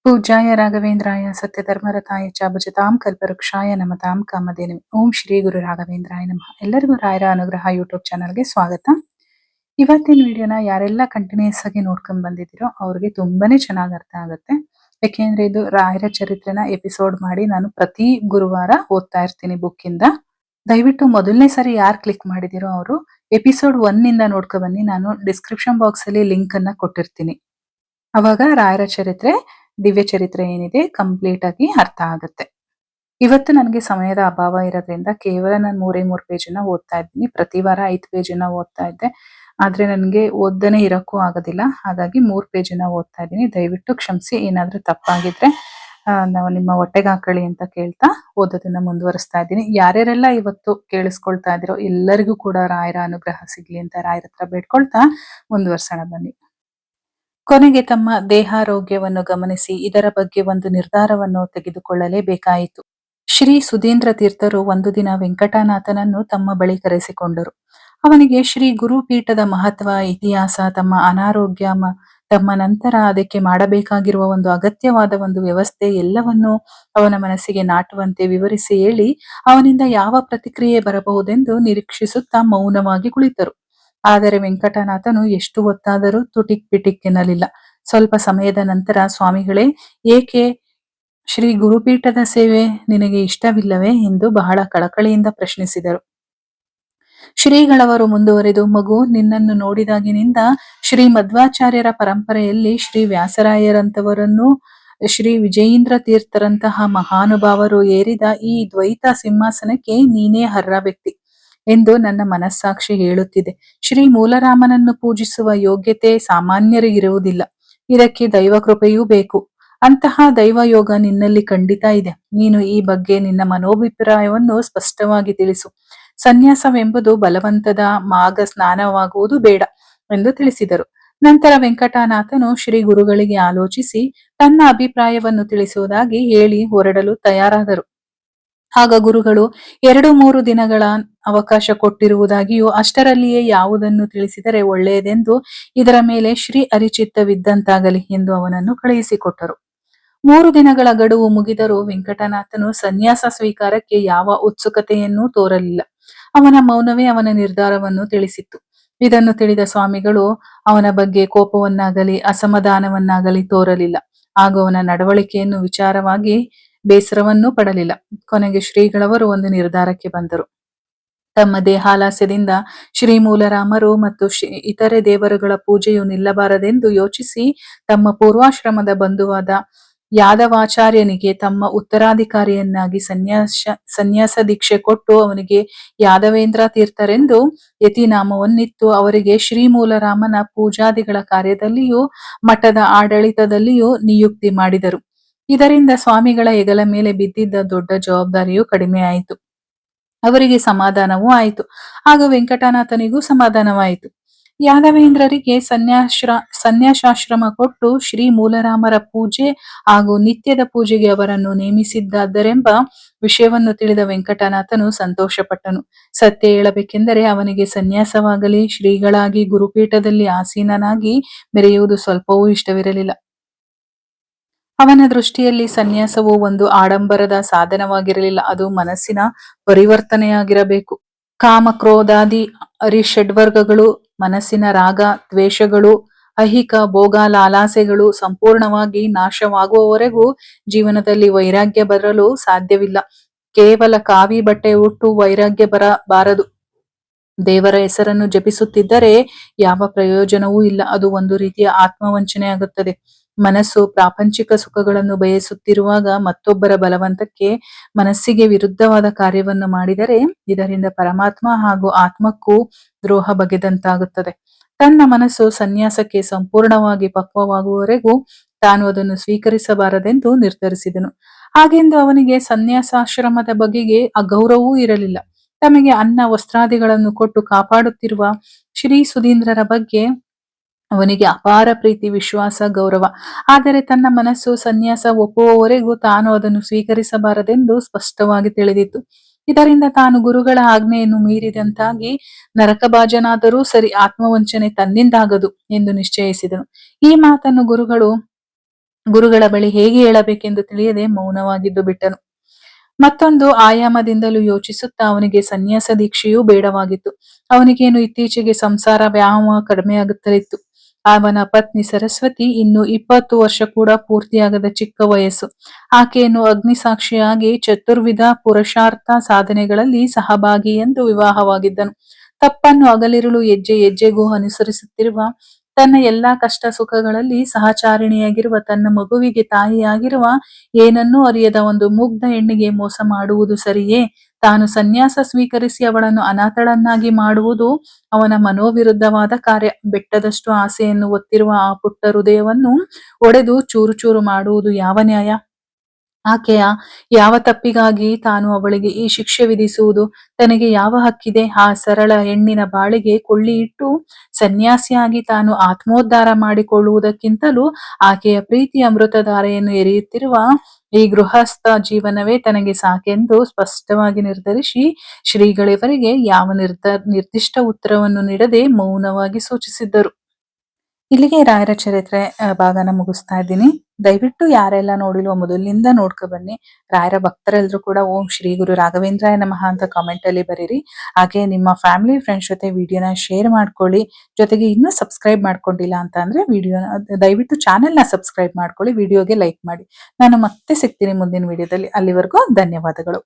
ಪೂಜ್ಯಾಯ ರಾಘವೇಂದ್ರಾಯ ಸತ್ಯಧರ್ಮರತಾಯ ಚ ಭಜತಾಂ ಕಲ್ಪವೃಕ್ಷಾಯ ನಮತಾಂ ಕಾಮಧೇನು. ಓಂ ಶ್ರೀ ಗುರು ರಾಘವೇಂದ್ರಾಯ ನಮಃ. ಎಲ್ಲರಿಗೂ ರಾಯರ ಅನುಗ್ರಹ ಯೂಟ್ಯೂಬ್ ಚಾನಲ್ಗೆ ಸ್ವಾಗತ. ಇವತ್ತಿನ ವಿಡಿಯೋನ ಯಾರೆಲ್ಲ ಕಂಟಿನ್ಯೂಸ್ ಆಗಿ ನೋಡ್ಕೊಂಡ್ ಬಂದಿದ್ದೀರೋ ಅವ್ರಿಗೆ ತುಂಬಾನೇ ಚೆನ್ನಾಗಿ ಅರ್ಥ ಆಗುತ್ತೆ. ಯಾಕೆಂದ್ರೆ ಇದು ರಾಯರ ಚರಿತ್ರೆನ ಎಪಿಸೋಡ್ ಮಾಡಿ ನಾನು ಪ್ರತಿ ಗುರುವಾರ ಓದ್ತಾ ಇರ್ತೀನಿ ಬುಕ್ ಇಂದ. ದಯವಿಟ್ಟು ಮೊದಲನೇ ಸರಿ ಯಾರು ಕ್ಲಿಕ್ ಮಾಡಿದಿರೋ ಅವರು ಎಪಿಸೋಡ್ 1 ಇಂದ ನೋಡ್ಕೊ ಬನ್ನಿ. ನಾನು ಡಿಸ್ಕ್ರಿಪ್ಷನ್ ಬಾಕ್ಸ್ ಅಲ್ಲಿ ಲಿಂಕ್ ಅನ್ನ ಕೊಟ್ಟಿರ್ತೀನಿ. ಅವಾಗ ರಾಯರ ಚರಿತ್ರೆ, ದಿವ್ಯ ಚರಿತ್ರೆ ಏನಿದೆ ಕಂಪ್ಲೀಟ್ ಆಗಿ ಅರ್ಥ ಆಗುತ್ತೆ. ಇವತ್ತು ನನಗೆ ಸಮಯದ ಅಭಾವ ಇರೋದ್ರಿಂದ ಕೇವಲ ನಾನು 3 ಪೇಜನ್ನ ಓದ್ತಾ ಇದ್ದೀನಿ. ಪ್ರತಿ ವಾರ 5 ಪೇಜನ್ನ ಓದ್ತಾ ಇದ್ದೆ, ಆದ್ರೆ ನನಗೆ ಓದದೇನೆ ಇರಕ್ಕೂ ಆಗೋದಿಲ್ಲ. ಹಾಗಾಗಿ 3 ಪೇಜನ್ನ ಓದ್ತಾ ಇದ್ದೀನಿ. ದಯವಿಟ್ಟು ಕ್ಷಮಿಸಿ, ಏನಾದ್ರೂ ತಪ್ಪಾಗಿದ್ರೆ ನಾವು ನಿಮ್ಮ ಹೊಟ್ಟೆಗೆ ಹಾಕೊಳ್ಳಿ ಅಂತ ಕೇಳ್ತಾ ಓದೋದನ್ನ ಮುಂದುವರಿಸ್ತಾ ಇದ್ದೀನಿ. ಯಾರ್ಯಾರೆಲ್ಲ ಇವತ್ತು ಕೇಳಿಸ್ಕೊಳ್ತಾ ಇದ್ದೀರೋ ಎಲ್ಲರಿಗೂ ಕೂಡ ರಾಯರ ಅನುಗ್ರಹ ಸಿಗ್ಲಿ ಅಂತ ರಾಯರ ಹತ್ರ ಬೇಡ್ಕೊಳ್ತಾ ಮುಂದುವರ್ಸೋಣ ಬನ್ನಿ. ಕೊನೆಗೆ ತಮ್ಮ ದೇಹಾರೋಗ್ಯವನ್ನು ಗಮನಿಸಿ ಇದರ ಬಗ್ಗೆ ಒಂದು ನಿರ್ಧಾರವನ್ನು ತೆಗೆದುಕೊಳ್ಳಲೇಬೇಕಾಯಿತು. ಶ್ರೀ ಸುಧೀಂದ್ರ ತೀರ್ಥರು ಒಂದು ದಿನ ವೆಂಕಟನಾಥನನ್ನು ತಮ್ಮ ಬಳಿ ಕರೆಸಿಕೊಂಡರು. ಅವನಿಗೆ ಶ್ರೀ ಗುರುಪೀಠದ ಮಹತ್ವ, ಇತಿಹಾಸ, ತಮ್ಮ ಅನಾರೋಗ್ಯ, ತಮ್ಮ ನಂತರ ಅದಕ್ಕೆ ಮಾಡಬೇಕಾಗಿರುವ ಒಂದು ಅಗತ್ಯವಾದ ಒಂದು ವ್ಯವಸ್ಥೆ ಎಲ್ಲವನ್ನೂ ಅವನ ಮನಸ್ಸಿಗೆ ನಾಟುವಂತೆ ವಿವರಿಸಿ ಹೇಳಿ ಅವನಿಂದ ಯಾವ ಪ್ರತಿಕ್ರಿಯೆ ಬರಬಹುದೆಂದು ನಿರೀಕ್ಷಿಸುತ್ತಾ ಮೌನವಾಗಿ ಕುಳಿತರು. ಆದರೆ ವೆಂಕಟನಾಥನು ಎಷ್ಟು ಹೊತ್ತಾದರೂ ತುಟಿಕ್ ಪಿಟಿಕ್ ಎನ್ನಲಿಲ್ಲ. ಸ್ವಲ್ಪ ಸಮಯದ ನಂತರ, ಸ್ವಾಮಿಗಳೇ, ಏಕೆ ಶ್ರೀ ಗುರುಪೀಠದ ಸೇವೆ ನಿನಗೆ ಇಷ್ಟವಿಲ್ಲವೇ ಎಂದು ಬಹಳ ಕಳಕಳಿಯಿಂದ ಪ್ರಶ್ನಿಸಿದರು. ಶ್ರೀಗಳವರು ಮುಂದುವರೆದು, ಮಗು, ನಿನ್ನನ್ನು ನೋಡಿದಾಗಿನಿಂದ ಶ್ರೀ ಮಧ್ವಾಚಾರ್ಯರ ಪರಂಪರೆಯಲ್ಲಿ ಶ್ರೀ ವ್ಯಾಸರಾಯರಂತವರನ್ನು, ಶ್ರೀ ವಿಜಯೀಂದ್ರ ತೀರ್ಥರಂತಹ ಮಹಾನುಭಾವರು ಏರಿದ ಈ ದ್ವೈತ ಸಿಂಹಾಸನಕ್ಕೆ ನೀನೇ ಅರ್ಹ ವ್ಯಕ್ತಿ ಎಂದು ನನ್ನ ಮನಸ್ಸಾಕ್ಷಿ ಹೇಳುತ್ತಿದೆ. ಶ್ರೀ ಮೂಲರಾಮನನ್ನು ಪೂಜಿಸುವ ಯೋಗ್ಯತೆ ಸಾಮಾನ್ಯರಿಗಿರುವುದಿಲ್ಲ. ಇದಕ್ಕೆ ದೈವ ಕೃಪೆಯೂ ಬೇಕು. ಅಂತಹ ದೈವಯೋಗ ನಿನ್ನಲ್ಲಿ ಖಂಡಿತ ಇದೆ. ನೀನು ಈ ಬಗ್ಗೆ ನಿನ್ನ ಮನೋಭಿಪ್ರಾಯವನ್ನು ಸ್ಪಷ್ಟವಾಗಿ ತಿಳಿಸು. ಸನ್ಯಾಸವೆಂಬುದು ಬಲವಂತದ ಮಾಗ ಸ್ನಾನವಾಗುವುದು ಬೇಡ ಎಂದು ತಿಳಿಸಿದರು. ನಂತರ ವೆಂಕಟನಾಥನು ಶ್ರೀ ಗುರುಗಳಿಗೆ ಆಲೋಚಿಸಿ ತನ್ನ ಅಭಿಪ್ರಾಯವನ್ನು ತಿಳಿಸುವುದಾಗಿ ಹೇಳಿ ಹೊರಡಲು ತಯಾರಾದರು. ಆಗ ಗುರುಗಳು 2-3 ದಿನಗಳ ಅವಕಾಶ ಕೊಟ್ಟಿರುವುದಾಗಿಯೂ ಅಷ್ಟರಲ್ಲಿಯೇ ಯಾವುದನ್ನು ತಿಳಿಸಿದರೆ ಒಳ್ಳೆಯದೆಂದು, ಇದರ ಮೇಲೆ ಶ್ರೀ ಹರಿಚಿತ್ತವಿದ್ದಂತಾಗಲಿ ಎಂದು ಅವನನ್ನು ಕಳುಹಿಸಿಕೊಟ್ಟರು. 3 ದಿನಗಳ ಗಡುವು ಮುಗಿದರೂ ವೆಂಕಟನಾಥನು ಸನ್ಯಾಸ ಸ್ವೀಕಾರಕ್ಕೆ ಯಾವ ಉತ್ಸುಕತೆಯನ್ನೂ ತೋರಲಿಲ್ಲ. ಅವನ ಮೌನವೇ ಅವನ ನಿರ್ಧಾರವನ್ನು ತಿಳಿಸಿತ್ತು. ಇದನ್ನು ತಿಳಿದ ಸ್ವಾಮಿಗಳು ಅವನ ಬಗ್ಗೆ ಕೋಪವನ್ನಾಗಲಿ ಅಸಮಾಧಾನವನ್ನಾಗಲಿ ತೋರಲಿಲ್ಲ. ಹಾಗೂ ಅವನ ನಡವಳಿಕೆಯನ್ನು ವಿಚಾರವಾಗಿ ಬೇಸರವನ್ನೂ ಪಡಲಿಲ್ಲ. ಕೊನೆಗೆ ಶ್ರೀಗಳವರು ಒಂದು ನಿರ್ಧಾರಕ್ಕೆ ಬಂದರು. ತಮ್ಮ ದೇಹಾಲಸ್ಯದಿಂದ ಶ್ರೀ ಮೂಲರಾಮರು ಮತ್ತು ಇತರೆ ದೇವರುಗಳ ಪೂಜೆಯು ನಿಲ್ಲಬಾರದೆಂದು ಯೋಚಿಸಿ ತಮ್ಮ ಪೂರ್ವಾಶ್ರಮದ ಬಂಧುವಾದ ಯಾದವಾಚಾರ್ಯನಿಗೆ ತಮ್ಮ ಉತ್ತರಾಧಿಕಾರಿಯನ್ನಾಗಿ ಸನ್ಯಾಸ ದೀಕ್ಷೆ ಕೊಟ್ಟು ಅವನಿಗೆ ಯಾದವೇಂದ್ರ ತೀರ್ಥರೆಂದು ಯತಿನಾಮವನ್ನಿತ್ತು ಅವರಿಗೆ ಶ್ರೀ ಮೂಲರಾಮನ ಪೂಜಾದಿಗಳ ಕಾರ್ಯದಲ್ಲಿಯೂ ಮಠದ ಆಡಳಿತದಲ್ಲಿಯೂ ನಿಯುಕ್ತಿ ಮಾಡಿದರು. ಇದರಿಂದ ಸ್ವಾಮಿಗಳ ಹೆಗಲ ಮೇಲೆ ಬಿದ್ದಿದ್ದ ದೊಡ್ಡ ಜವಾಬ್ದಾರಿಯೂ ಕಡಿಮೆಯಾಯಿತು. ಅವರಿಗೆ ಸಮಾಧಾನವೂ ಆಯಿತು. ಆಗ ವೆಂಕಟನಾಥನಿಗೂ ಸಮಾಧಾನವಾಯಿತು. ಯಾದವೇಂದ್ರರಿಗೆ ಸನ್ಯಾಸಾಶ್ರಮ ಕೊಟ್ಟು ಶ್ರೀ ಮೂಲರಾಮರ ಪೂಜೆ ಹಾಗೂ ನಿತ್ಯದ ಪೂಜೆಗೆ ಅವರನ್ನು ನೇಮಿಸಿದ್ದಾದರೆಂಬ ವಿಷಯವನ್ನು ತಿಳಿದ ವೆಂಕಟನಾಥನು ಸಂತೋಷಪಟ್ಟನು. ಸತ್ಯ ಹೇಳಬೇಕೆಂದರೆ ಅವನಿಗೆ ಸನ್ಯಾಸವಾಗಲಿ ಶ್ರೀಗಳಾಗಿ ಗುರುಪೀಠದಲ್ಲಿ ಆಸೀನನಾಗಿ ಮೆರೆಯುವುದು ಸ್ವಲ್ಪವೂ ಇಷ್ಟವಿರಲಿಲ್ಲ. ಅವನ ದೃಷ್ಟಿಯಲ್ಲಿ ಸನ್ಯಾಸವು ಒಂದು ಆಡಂಬರದ ಸಾಧನವಾಗಿರಲಿಲ್ಲ, ಅದು ಮನಸ್ಸಿನ ಪರಿವರ್ತನೆಯಾಗಿರಬೇಕು. ಕಾಮ ಕ್ರೋಧಾದಿ ಅರಿಷಡ್ವರ್ಗಗಳು, ಮನಸ್ಸಿನ ರಾಗ ದ್ವೇಷಗಳು, ಐಹಿಕ ಭೋಗ ಲಾಲಾಸೆಗಳು ಸಂಪೂರ್ಣವಾಗಿ ನಾಶವಾಗುವವರೆಗೂ ಜೀವನದಲ್ಲಿ ವೈರಾಗ್ಯ ಬರಲು ಸಾಧ್ಯವಿಲ್ಲ. ಕೇವಲ ಕಾವಿ ಬಟ್ಟೆ ಉಟ್ಟು ವೈರಾಗ್ಯ ಬರಬಾರದು. ದೇವರ ಹೆಸರನ್ನು ಜಪಿಸುತ್ತಿದ್ದರೆ ಯಾವ ಪ್ರಯೋಜನವೂ ಇಲ್ಲ. ಅದು ಒಂದು ರೀತಿಯ ಆತ್ಮವಂಚನೆ ಆಗುತ್ತದೆ. ಮನಸ್ಸು ಪ್ರಾಪಂಚಿಕ ಸುಖಗಳನ್ನು ಬಯಸುತ್ತಿರುವಾಗ ಮತ್ತೊಬ್ಬರ ಬಲವಂತಕ್ಕೆ ಮನಸ್ಸಿಗೆ ವಿರುದ್ಧವಾದ ಕಾರ್ಯವನ್ನು ಮಾಡಿದರೆ ಇದರಿಂದ ಪರಮಾತ್ಮ ಹಾಗೂ ಆತ್ಮಕ್ಕೂ ದ್ರೋಹ ಬಗೆದಂತಾಗುತ್ತದೆ. ತನ್ನ ಮನಸ್ಸು ಸನ್ಯಾಸಕ್ಕೆ ಸಂಪೂರ್ಣವಾಗಿ ಪಕ್ವವಾಗುವವರೆಗೂ ತಾನು ಅದನ್ನು ಸ್ವೀಕರಿಸಬಾರದೆಂದು ನಿರ್ಧರಿಸಿದನು. ಹಾಗೆಂದು ಅವನಿಗೆ ಸನ್ಯಾಸಾಶ್ರಮದ ಬಗೆಗೆ ಅಗೌರವವೂ ಇರಲಿಲ್ಲ. ತಮಗೆ ಅನ್ನ ವಸ್ತ್ರಾದಿಗಳನ್ನು ಕೊಟ್ಟು ಕಾಪಾಡುತ್ತಿರುವ ಶ್ರೀ ಸುಧೀಂದ್ರರ ಬಗ್ಗೆ ಅವನಿಗೆ ಅಪಾರ ಪ್ರೀತಿ, ವಿಶ್ವಾಸ, ಗೌರವ. ಆದರೆ ತನ್ನ ಮನಸ್ಸು ಸನ್ಯಾಸ ಒಪ್ಪುವವರೆಗೂ ತಾನು ಅದನ್ನು ಸ್ವೀಕರಿಸಬಾರದೆಂದು ಸ್ಪಷ್ಟವಾಗಿ ತಿಳಿದಿತ್ತು. ಇದರಿಂದ ತಾನು ಗುರುಗಳ ಆಜ್ಞೆಯನ್ನು ಮೀರಿದಂತಾಗಿ ನರಕಭಾಜನಾದರೂ ಸರಿ, ಆತ್ಮವಂಚನೆ ತನ್ನಿಂದಾಗದು ಎಂದು ನಿಶ್ಚಯಿಸಿದನು. ಈ ಮಾತನ್ನು ಗುರುಗಳು ಗುರುಗಳ ಬಳಿ ಹೇಗೆ ಹೇಳಬೇಕೆಂದು ತಿಳಿಯದೆ ಮೌನವಾಗಿದ್ದು ಬಿಟ್ಟನು. ಮತ್ತೊಂದು ಆಯಾಮದಿಂದಲೂ ಯೋಚಿಸುತ್ತಾ ಅವನಿಗೆ ಸನ್ಯಾಸ ದೀಕ್ಷೆಯೂ ಬೇಡವಾಗಿತ್ತು. ಅವನಿಗೇನು ಇತ್ತೀಚೆಗೆ ಸಂಸಾರ ವ್ಯಾಮೋಹ ಕಡಿಮೆಯಾಗುತ್ತಲಿತ್ತು. ಅವನ ಪತ್ನಿ ಸರಸ್ವತಿ ಇನ್ನು 20 ವರ್ಷ ಕೂಡ ಪೂರ್ತಿಯಾಗದ ಚಿಕ್ಕ ವಯಸ್ಸು. ಆಕೆಯನ್ನು ಅಗ್ನಿಸಾಕ್ಷಿಯಾಗಿ ಚತುರ್ವಿಧ ಪುರುಷಾರ್ಥ ಸಾಧನೆಗಳಲ್ಲಿ ಸಹಭಾಗಿ ಎಂದು ವಿವಾಹವಾಗಿದ್ದನು. ತಪ್ಪನ್ನು ಹಗಲಿರುಳು ಹೆಜ್ಜೆ ಹೆಜ್ಜೆಗೂ ಅನುಸರಿಸುತ್ತಿರುವ, ತನ್ನ ಎಲ್ಲಾ ಕಷ್ಟ ಸುಖಗಳಲ್ಲಿ ಸಹಚಾರಿಣಿಯಾಗಿರುವ, ತನ್ನ ಮಗುವಿಗೆ ತಾಯಿಯಾಗಿರುವ, ಏನನ್ನೂ ಅರಿಯದ ಒಂದು ಮುಗ್ಧ ಹೆಣ್ಣಿಗೆ ಮೋಸ ಮಾಡುವುದು ಸರಿಯೇ? ತಾನು ಸನ್ಯಾಸ ಸ್ವೀಕರಿಸಿ ಅವಳನ್ನು ಅನಾಥಳನ್ನಾಗಿ ಮಾಡುವುದು ಅವನ ಮನೋವಿರುದ್ಧವಾದ ಕಾರ್ಯ. ಬೆಟ್ಟದಷ್ಟು ಆಸೆಯನ್ನು ಹೊತ್ತಿರುವ ಆ ಪುಟ್ಟ ಹೃದಯವನ್ನು ಒಡೆದು ಚೂರು ಚೂರು ಮಾಡುವುದು ಯಾವ ನ್ಯಾಯ? ಆಕೆಯ ಯಾವ ತಪ್ಪಿಗಾಗಿ ತಾನು ಅವಳಿಗೆ ಈ ಶಿಕ್ಷೆ ವಿಧಿಸುವುದು? ತನಗೆ ಯಾವ ಹಕ್ಕಿದೆ? ಆ ಸರಳ ಹೆಣ್ಣಿನ ಬಾಳಿಗೆ ಕೊಳ್ಳಿ ಇಟ್ಟು ಸನ್ಯಾಸಿಯಾಗಿ ತಾನು ಆತ್ಮೋದ್ಧಾರ ಮಾಡಿಕೊಳ್ಳುವುದಕ್ಕಿಂತಲೂ ಆಕೆಯ ಪ್ರೀತಿಯ ಅಮೃತಧಾರೆಯನ್ನು ಎರೆಯುತ್ತಿರುವ ಈ ಗೃಹಸ್ಥ ಜೀವನವೇ ತನಗೆ ಸಾಕೆಂದು ಸ್ಪಷ್ಟವಾಗಿ ನಿರ್ಧರಿಸಿ ಶ್ರೀಗಳಿವರಿಗೆ ಯಾವ ನಿರ್ದಿಷ್ಟ ಉತ್ತರವನ್ನು ನೀಡದೆ ಮೌನವಾಗಿ ಸೂಚಿಸಿದ್ದರು. ಇಲ್ಲಿಗೆ ರಾಯರ ಚರಿತ್ರೆ ಭಾಗನ ಮುಗಿಸ್ತಾ ಇದ್ದೀನಿ. ದಯವಿಟ್ಟು ಯಾರೆಲ್ಲ ನೋಡಿಲ್ವೋ ಮೊದಲಿನಿಂದ ನೋಡ್ಕೊ ಬನ್ನಿ. ರಾಯರ ಭಕ್ತರೆಲ್ಲರೂ ಕೂಡ ಓಂ ಶ್ರೀ ಗುರು ರಾಘವೇಂದ್ರಾಯ ನಮಃ ಅಂತ ಕಾಮೆಂಟ್ ಅಲ್ಲಿ ಬರೀರಿ. ಹಾಗೆ ನಿಮ್ಮ ಫ್ಯಾಮಿಲಿ ಫ್ರೆಂಡ್ಸ್ ಜೊತೆ ವಿಡಿಯೋನ ಶೇರ್ ಮಾಡ್ಕೊಳ್ಳಿ. ಜೊತೆಗೆ ಇನ್ನೂ ಸಬ್ಸ್ಕ್ರೈಬ್ ಮಾಡ್ಕೊಂಡಿಲ್ಲ ಅಂತ ಅಂದ್ರೆ ವಿಡಿಯೋನ ದಯವಿಟ್ಟು ಚಾನೆಲ್ನ ಸಬ್ಸ್ಕ್ರೈಬ್ ಮಾಡ್ಕೊಳ್ಳಿ, ವಿಡಿಯೋಗೆ ಲೈಕ್ ಮಾಡಿ. ನಾನು ಮತ್ತೆ ಸಿಗ್ತೀನಿ ಮುಂದಿನ ವಿಡಿಯೋದಲ್ಲಿ. ಅಲ್ಲಿವರೆಗೂ ಧನ್ಯವಾದಗಳು.